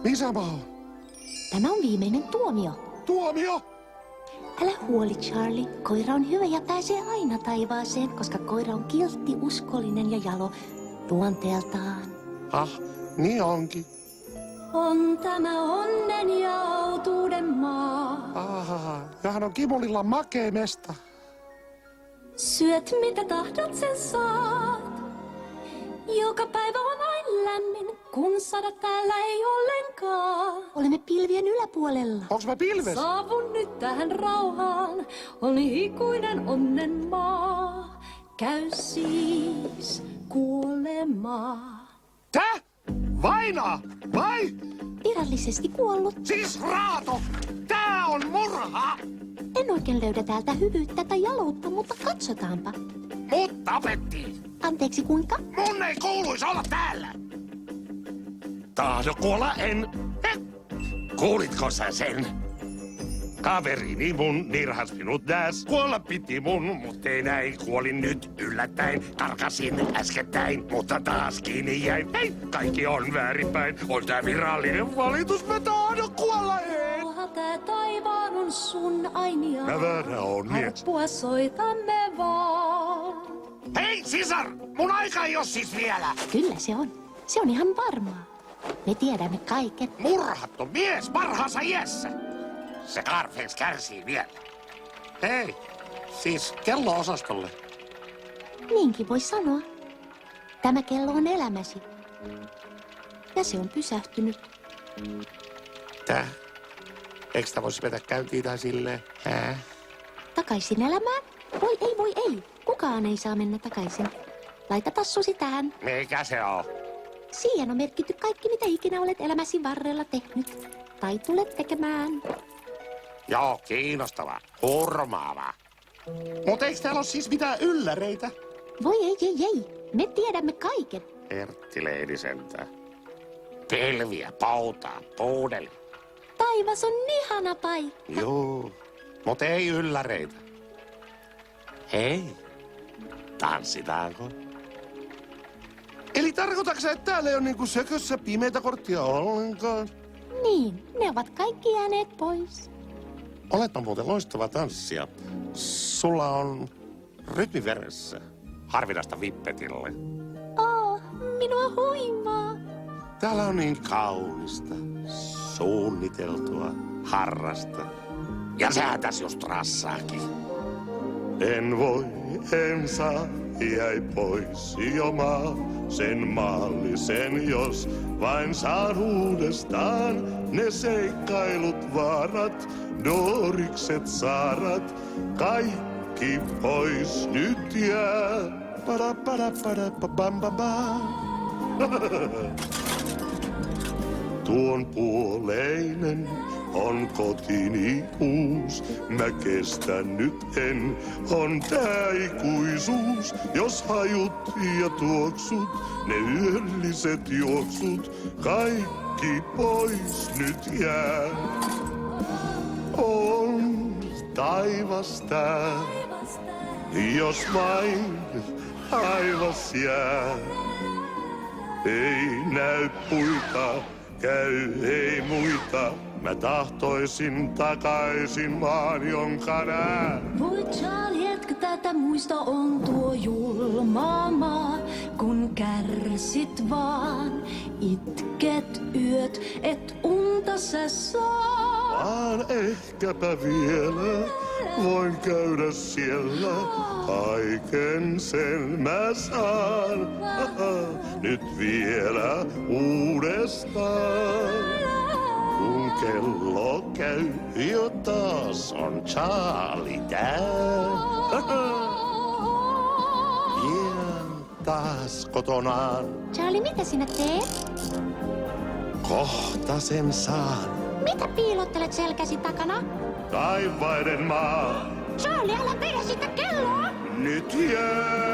Missä mä oon? Tämä on viimeinen tuomio. Tuomio? Älä huoli, Charlie. Koira on hyvä ja pääsee aina taivaaseen, koska koira on kiltti, uskollinen ja jalo luonteeltaan. Niin onkin. On tämä onnen ja autuuden maa. Ja hän on Kimulilla makee mesta. Syöt mitä tahdot, sen saat. Joka päivä on aina lämmin, kun sada täällä ei ollenkaan. Olemme pilvien yläpuolella. Onks mä pilves? Saavun nyt tähän rauhaan, on ikuinen onnen maa. Käy siis kuolemaa. Tää? Vainaa? Vai? Virallisesti kuollut. Siis raato! Tää on murha! En oikein löydä täältä hyvyyttä tai jaloutta, mutta katsotaanpa. Mut tapettiin! Anteeksi, kuinka? Mun ei kuuluisi olla täällä! Tahdo kuolla en. Kuulitko sä sen? Kaverini mun nirhas minut nääs. Kuolla piti mun, mutta ei näin. Kuolin nyt yllättäen. Karkasin äskettäin, mutta taas kiinni jäin. Hei, kaikki on väärinpäin. On tää virallinen valitus, mä tahdon kuolla en. Oha, tää taivaan on sun ainia. Mä väärä on mies. Harppua soitamme vaan. Hei, sisar! Mun aika ei oo siis vielä! Kyllä se on. Se on ihan varmaa. Me tiedämme kaiken. Murhattu mies parhaassa iässä! Se Carfax kärsii vielä. Hei, siis kello-osastolle. Niinkin voi sanoa. Tämä kello on elämäsi. Ja se on pysähtynyt. Tää? Eikö tää voisi vetä käyntiin tai silleen? Takaisin elämään? Voi ei. Kukaan ei saa mennä takaisin. Laita tassusi tähän. Mikä se on? Siihen on merkitty kaikki, mitä ikinä olet elämäsi varrella tehnyt. Tai tulet tekemään. Joo, kiinnostavaa. Hurmaavaa. Mut eikö täällä oo siis mitään ylläreitä? Voi ei. Me tiedämme kaiken. Ertti Leidisentää. Pilviä, poutaa, puudeli. Taivas on ihana paikka. Joo, mut ei ylläreitä. Hei, tanssitaanko? Eli tarkoitatko sä, että täällä ei ole niinku sökössä pimeitä korttia ollenkaan? Niin, ne ovat kaikki jääneet pois. Oletpa muuten loistava tanssija. Sulla on rytmi veressä. Harvinaista vippetille. Minua huimaa. Täällä on niin kaunista, suunniteltua, harrasta. Ja sehän tässä just rassaakin. En voi, en saa, jäi pois jo sen maallisen, jos vain saan uudestaan ne seikkailut vaarat, doorikset saarat, kaikki pois nyt jää. Para para para pa bam bam bam. Tuon puoleinen on kotini uus. Mä kestän nyt en, on tää ikuisuus. Jos hajut ja tuoksut, ne yölliset juoksut, kaikki pois nyt jää. On taivas tää, jos vain taivas jää. Ei näy puita, käy ei muita. Mä tahtoisin takaisin maan, jonka näen. Voi Charlie, etkö tätä muista, on tuo julma maa. Kun kärsit vaan, itket yöt, et unta sä saa. Vaan ehkäpä vielä voin käydä siellä. Kaiken sen mä saan. Nyt vielä uudestaan. Kun kello käy, jo taas on Charlie tää. Jään taas kotonaan. Charlie, mitä sinä teet? Kohta sen saan. Mitä piilottelet selkäsi takana? Taivaiden maa. Charlie, älä vedä sitä kelloa! Nyt jää.